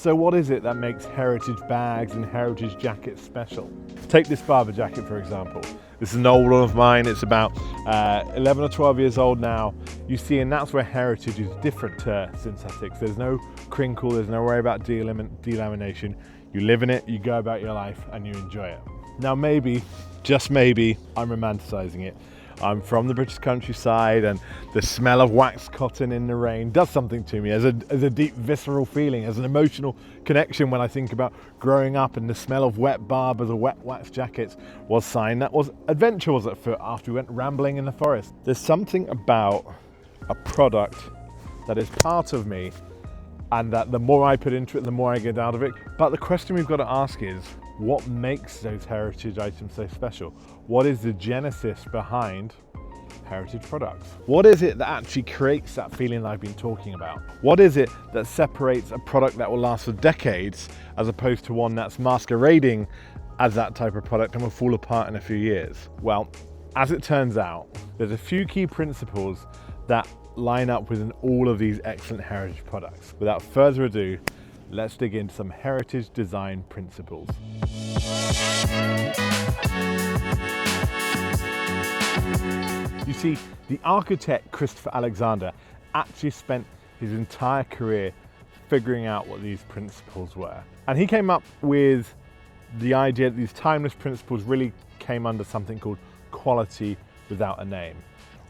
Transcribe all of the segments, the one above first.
So what is it that makes heritage bags and heritage jackets special? Take this Barber jacket for example. This is an old one of mine. It's about 11 or 12 years old now. You see, and that's where heritage is different to synthetics. There's no crinkle, there's no worry about delamination. You live in it, you go about your life, and you enjoy it. Now maybe, just maybe, I'm romanticizing it. I'm from the British countryside, and the smell of waxed cotton in the rain does something to me as a deep visceral feeling, as an emotional connection when I think about growing up, and the smell of wet barbers or wet wax jackets was sign that was adventure was afoot after we went rambling in the forest. There's something about a product that is part of me, and that the more I put into it, the more I get out of it. But the question we've got to ask is, what makes those heritage items so special? What is the genesis behind heritage products? What is it that actually creates that feeling that I've been talking about? What is it that separates a product that will last for decades as opposed to one that's masquerading as that type of product and will fall apart in a few years? Well, as it turns out, there's a few key principles that line up within all of these excellent heritage products. Without further ado, let's dig into some heritage design principles. You see, the architect Christopher Alexander actually spent his entire career figuring out what these principles were. And he came up with the idea that these timeless principles really came under something called quality without a name.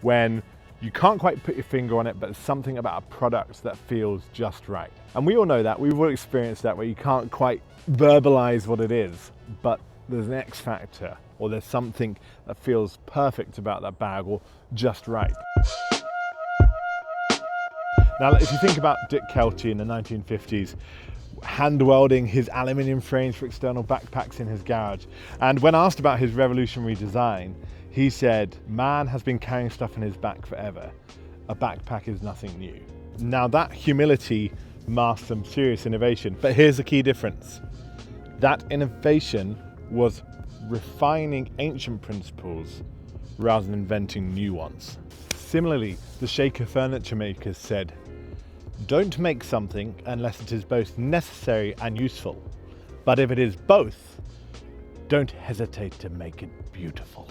When you can't quite put your finger on it, but it's something about a product that feels just right. And we all know that, we've all experienced that, where you can't quite verbalize what it is, but there's an X factor, or there's something that feels perfect about that bag, or just right. Now, if you think about Dick Kelty in the 1950s, hand welding his aluminium frames for external backpacks in his garage, and when asked about his revolutionary design, he said, "Man has been carrying stuff in his back forever. A backpack is nothing new." Now that humility masked some serious innovation, but here's the key difference. That innovation was refining ancient principles rather than inventing new ones. Similarly, the Shaker furniture makers said, "Don't make something unless it is both necessary and useful. But if it is both, don't hesitate to make it beautiful."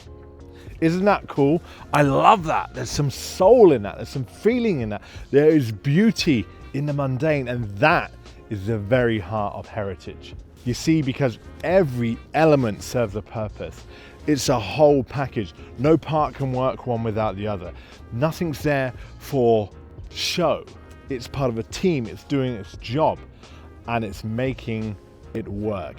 Isn't that cool? I love that. There's some soul in that. There's some feeling in that. There is beauty in the mundane, and that is the very heart of heritage. You see, because every element serves a purpose. It's a whole package. No part can work one without the other. Nothing's there for show. It's part of a team. It's doing its job, and it's making it work.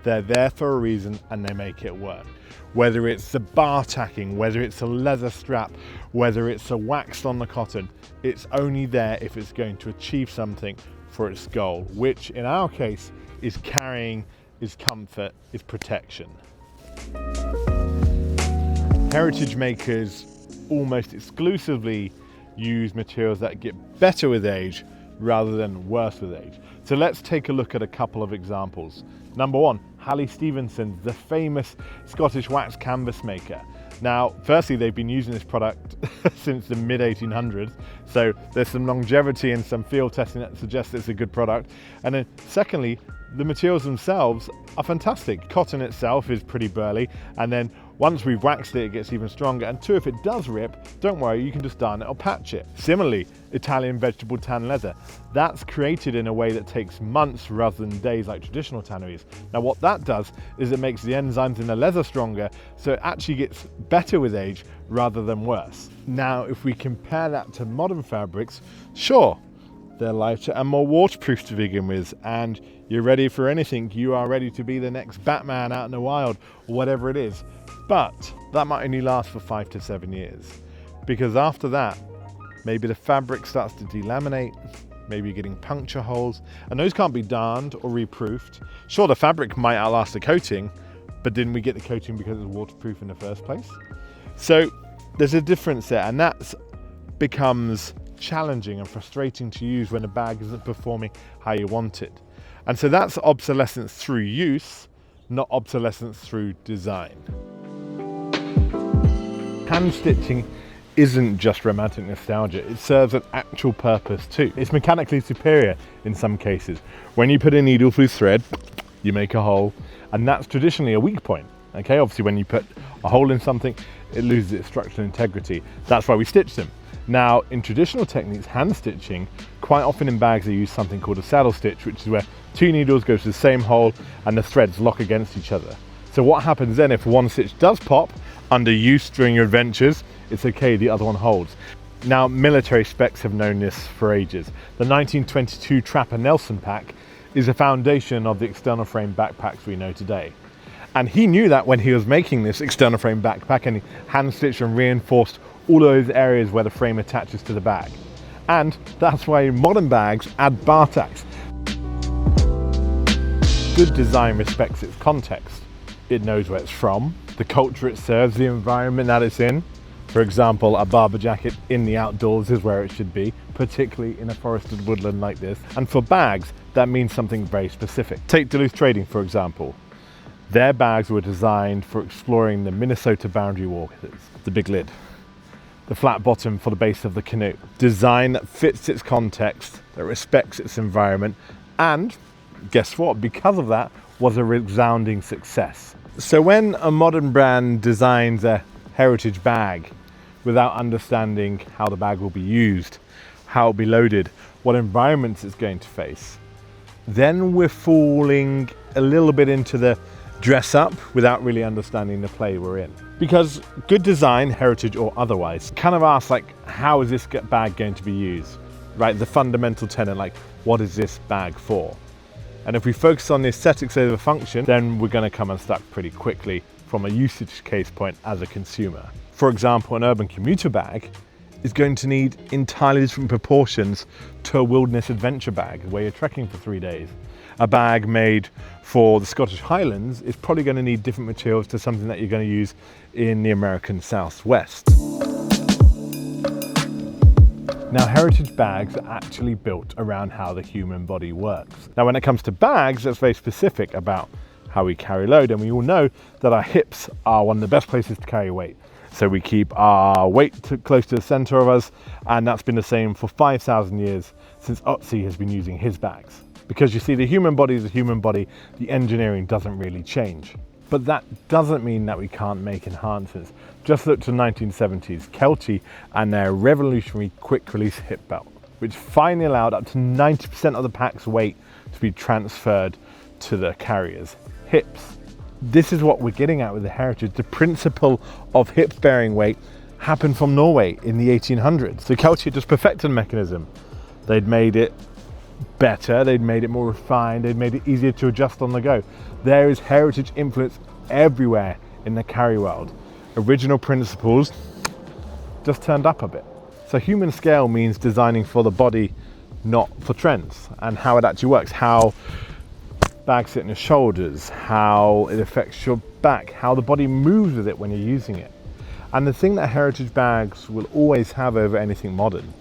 They're there for a reason, and they make it work. Whether it's the bar tacking, whether it's a leather strap, whether it's a waxed on the cotton, it's only there if it's going to achieve something for its goal, which in our case is carrying, is comfort, is protection. Heritage makers almost exclusively use materials that get better with age rather than worse with age. So let's take a look at a couple of examples. Number one, Halley Stevenson, the famous Scottish wax canvas maker. Now, firstly, they've been using this product since the mid-1800s, so there's some longevity and some field testing that suggests it's a good product. And then secondly, the materials themselves are fantastic. Cotton itself is pretty burly, and then once we've waxed it, it gets even stronger. And two, if it does rip, don't worry, you can just darn it or patch it. Similarly, Italian vegetable tan leather. That's created in a way that takes months rather than days like traditional tanneries. Now what that does is it makes the enzymes in the leather stronger, so it actually gets better with age rather than worse. Now, if we compare that to modern fabrics, sure, they're lighter and more waterproof to begin with, and you're ready for anything. You are ready to be the next Batman out in the wild, or whatever it is. But that might only last for 5 to 7 years, because after that, maybe the fabric starts to delaminate, maybe you're getting puncture holes, and those can't be darned or reproofed. Sure, the fabric might outlast the coating, but didn't we get the coating because it was waterproof in the first place? So there's a difference there, and that becomes challenging and frustrating to use when a bag isn't performing how you want it. And so that's obsolescence through use, not obsolescence through design. Hand stitching isn't just romantic nostalgia, it serves an actual purpose too. It's mechanically superior in some cases. When you put a needle through thread, you make a hole, and that's traditionally a weak point. Okay, obviously when you put a hole in something, it loses its structural integrity. That's why we stitch them. Now, in traditional techniques, hand stitching, quite often in bags they use something called a saddle stitch, which is where two needles go to the same hole and the threads lock against each other. So what happens then, if one stitch does pop under use during your adventures, it's okay, the other one holds. Now, military specs have known this for ages. The 1922 Trapper Nelson pack is the foundation of the external frame backpacks we know today. And he knew that when he was making this external frame backpack, and he hand stitched and reinforced all those areas where the frame attaches to the bag. And that's why modern bags add bar tacks. Good design respects its context. It knows where it's from, the culture it serves, the environment that it's in. For example, a Barber jacket in the outdoors is where it should be, particularly in a forested woodland like this. And for bags, that means something very specific. Take Duluth Trading, for example. Their bags were designed for exploring the Minnesota boundary waters. The big lid, the flat bottom for the base of the canoe. Design that fits its context, that respects its environment, and guess what? Because of that, was a resounding success. So when a modern brand designs a heritage bag without understanding how the bag will be used, how it'll be loaded, what environments it's going to face, then we're falling a little bit into the dress up without really understanding the play we're in. Because good design, heritage or otherwise, kind of asks like, how is this bag going to be used? Right, the fundamental tenet, like, what is this bag for? And if we focus on the aesthetics over function, then we're going to come unstuck pretty quickly from a usage case point as a consumer. For example, an urban commuter bag is going to need entirely different proportions to a wilderness adventure bag where you're trekking for 3 days. A bag made for the Scottish Highlands is probably going to need different materials to something that you're going to use in the American Southwest. Now, heritage bags are actually built around how the human body works. Now, when it comes to bags, that's very specific about how we carry load, and we all know that our hips are one of the best places to carry weight. So we keep our weight close to the center of us, and that's been the same for 5,000 years since Otzi has been using his bags. Because you see, the human body is a human body, the engineering doesn't really change. But that doesn't mean that we can't make enhancements. Just look to the 1970s, Carryology and their revolutionary quick release hip belt, which finally allowed up to 90% of the pack's weight to be transferred to the carrier's hips. This is what we're getting at with the heritage. The principle of hip bearing weight happened from Norway in the 1800s. So Carryology just perfected the mechanism. They'd made it better, they'd made it more refined, they'd made it easier to adjust on the go. There is heritage influence everywhere in the carry world. Original principles just turned up a bit. So human scale means designing for the body, not for trends, and how it actually works, how bags sit in your shoulders, how it affects your back, how the body moves with it when you're using it. And the thing that heritage bags will always have over anything modern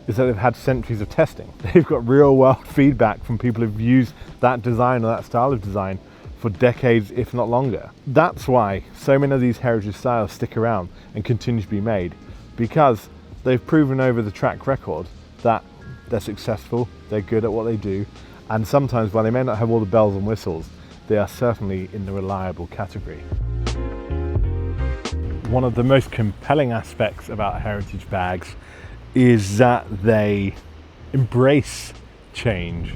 is that they've had centuries of testing. They've got real world feedback from people who've used that design or that style of design for decades, if not longer. That's why so many of these heritage styles stick around and continue to be made, because they've proven over the track record that they're successful, they're good at what they do, and sometimes while they may not have all the bells and whistles, they are certainly in the reliable category. One of the most compelling aspects about heritage bags is that they embrace change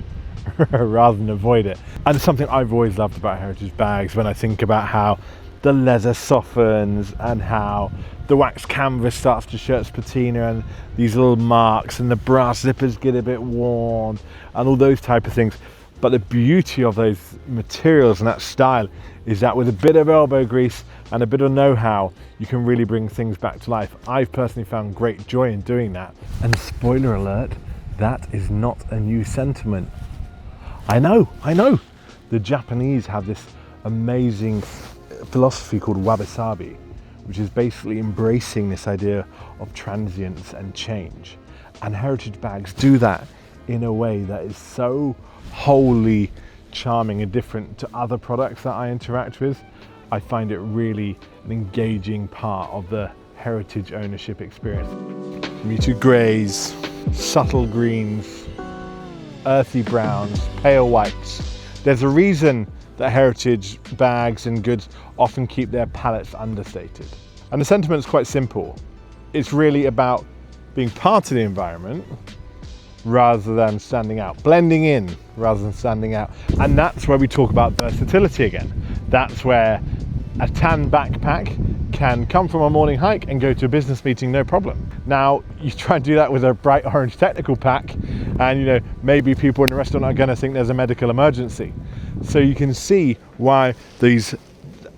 rather than avoid it. And it's something I've always loved about heritage bags when I think about how the leather softens and how the wax canvas starts to show its patina and these little marks, and the brass zippers get a bit worn and all those type of things. But the beauty of those materials and that style is that with a bit of elbow grease and a bit of know-how, you can really bring things back to life. I've personally found great joy in doing that. And spoiler alert, that is not a new sentiment. I know. The Japanese have this amazing philosophy called wabi-sabi, which is basically embracing this idea of transience and change. And heritage bags do that in a way that is so wholly charming and different to other products that I interact with. I find it really an engaging part of the heritage ownership experience. Muted greys, subtle greens, earthy browns, pale whites. There's a reason that heritage bags and goods often keep their palettes understated. And the sentiment's quite simple. It's really about being part of the environment rather than standing out, blending in rather than standing out. And that's where we talk about versatility again. That's where a tan backpack can come from a morning hike and go to a business meeting, no problem. Now, you try and do that with a bright orange technical pack, and maybe people in the restaurant are gonna think there's a medical emergency. So you can see why these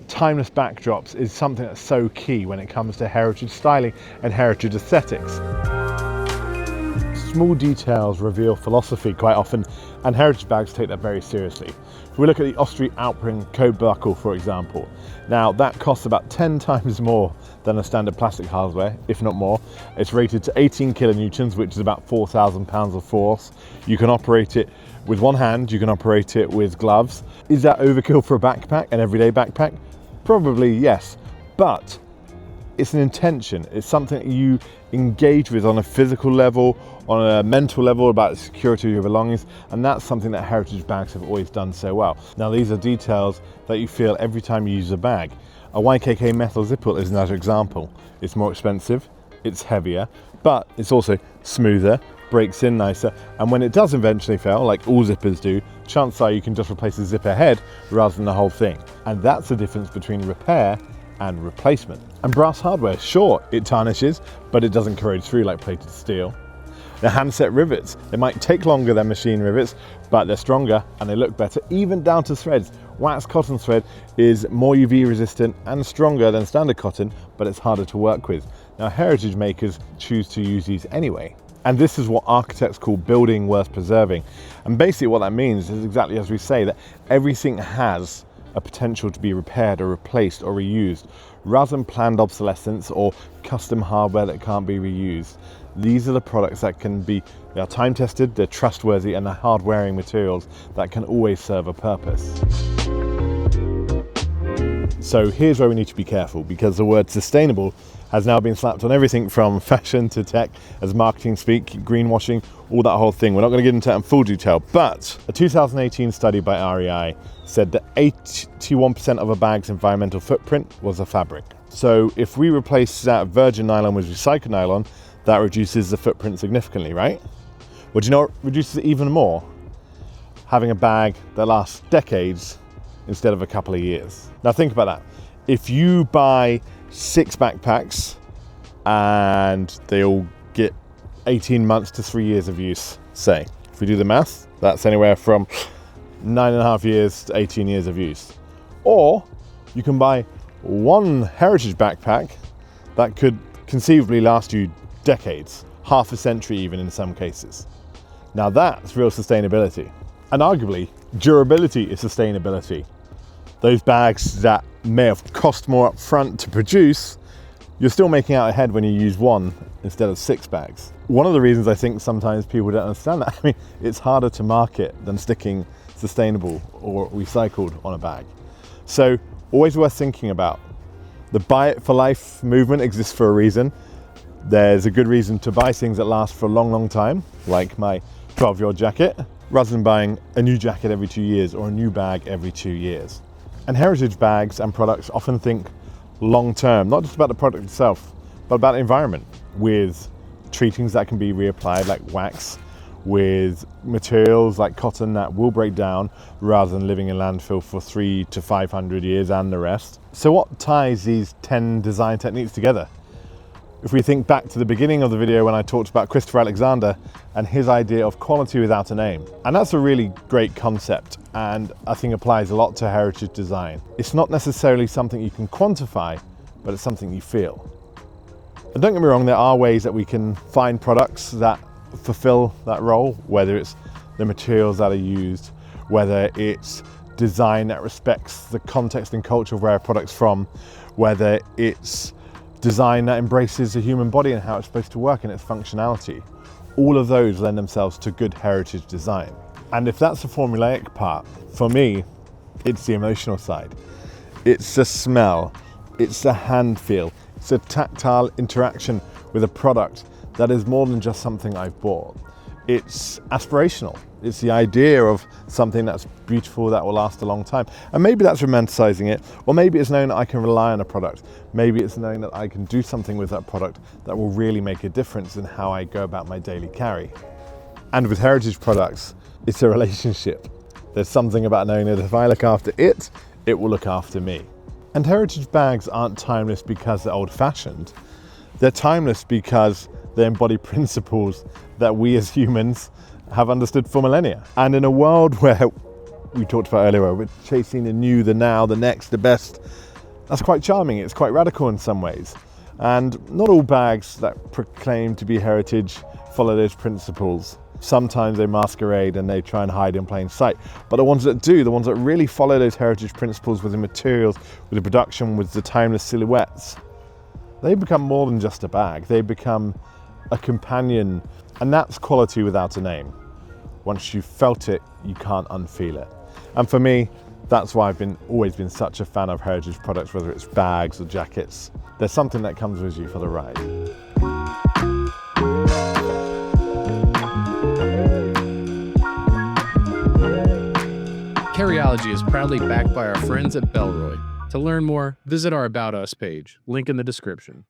timeless backdrops is something that's so key when it comes to heritage styling and heritage aesthetics. Small details reveal philosophy quite often, and heritage bags take that very seriously. If we look at the Austrian Outspring code buckle, for example, now that costs about 10 times more than a standard plastic hardware, if not more. It's rated to 18 kilonewtons, which is about 4,000 pounds of force. You can operate it with one hand, you can operate it with gloves. Is that overkill for a backpack, an everyday backpack? Probably yes, but it's an intention. It's something that you engage with on a physical level, on a mental level, about the security of your belongings, and that's something that heritage bags have always done so well. Now, these are details that you feel every time you use a bag. A YKK metal zipper is another example. It's more expensive, it's heavier, but it's also smoother, breaks in nicer, and when it does eventually fail, like all zippers do, chances are you can just replace the zipper head rather than the whole thing. And that's the difference between repair and replacement. And brass hardware, sure, it tarnishes, but it doesn't corrode through like plated steel. The handset rivets, they might take longer than machine rivets, but they're stronger and they look better, even down to threads. Wax cotton thread is more UV resistant and stronger than standard cotton, but it's harder to work with. Now, heritage makers choose to use these anyway. And this is what architects call building worth preserving. And basically what that means is exactly as we say, that everything has a potential to be repaired or replaced or reused, rather than planned obsolescence or custom hardware that can't be reused. These are the products that they are time tested, they're trustworthy, and they're hard wearing materials that can always serve a purpose. So here's where we need to be careful, because the word sustainable has now been slapped on everything from fashion to tech as marketing speak, greenwashing, all that whole thing. We're not going to get into that in full detail, but a 2018 study by REI said that 81% of a bag's environmental footprint was a fabric. So if we replace that virgin nylon with recycled nylon, that reduces the footprint significantly, right? Well, do you know what reduces it even more? Having a bag that lasts decades instead of a couple of years. Now think about that. If you buy 6 backpacks and they all get 18 months to 3 years of use, say, if we do the math, that's anywhere from 9.5 years to 18 years of use. Or you can buy one heritage backpack that could conceivably last you decades, half a century even in some cases. Now that's real sustainability. And arguably, durability is sustainability. Those bags that may have cost more up front to produce, you're still making out ahead when you use one instead of 6 bags. One of the reasons I think sometimes people don't understand that, it's harder to market than sticking sustainable or recycled on a bag. So always worth thinking about. The buy it for life movement exists for a reason. There's a good reason to buy things that last for a long, long time, like my 12-year-old jacket, rather than buying a new jacket every 2 years or a new bag every 2 years. And heritage bags and products often think long-term, not just about the product itself, but about the environment, with treatings that can be reapplied like wax, with materials like cotton that will break down rather than living in landfill for 300 to 500 years and the rest. So what ties these 10 design techniques together? If we think back to the beginning of the video when I talked about Christopher Alexander and his idea of quality without a name. And that's a really great concept, and I think applies a lot to heritage design. It's not necessarily something you can quantify, but it's something you feel. And don't get me wrong, there are ways that we can find products that fulfill that role, whether it's the materials that are used, whether it's design that respects the context and culture of where a product's from, whether it's design that embraces the human body and how it's supposed to work and its functionality. All of those lend themselves to good heritage design. And if that's the formulaic part, for me, it's the emotional side. It's the smell, it's the hand feel, it's It's a tactile interaction with a product that is more than just something I've bought. It's aspirational. It's the idea of something that's beautiful, that will last a long time. And maybe that's romanticizing it, or maybe it's knowing that I can rely on a product. Maybe it's knowing that I can do something with that product that will really make a difference in how I go about my daily carry. And with heritage products, it's a relationship. There's something about knowing that if I look after it, it will look after me. And heritage bags aren't timeless because they're old-fashioned. They're timeless because they embody principles that we as humans have understood for millennia. And in a world where we talked about earlier, we're chasing the new, the now, the next, the best, that's quite charming. It's quite radical in some ways. And not all bags that proclaim to be heritage follow those principles. Sometimes they masquerade and they try and hide in plain sight. But the ones that do, the ones that really follow those heritage principles with the materials, with the production, with the timeless silhouettes, they become more than just a bag. They become a companion, and that's quality without a name. Once you've felt it, you can't unfeel it. And for me, that's why I've always been such a fan of heritage products, whether it's bags or jackets. There's something that comes with you for the ride. Carryology is proudly backed by our friends at Bellroy. To learn more, visit our About Us page, link in the description.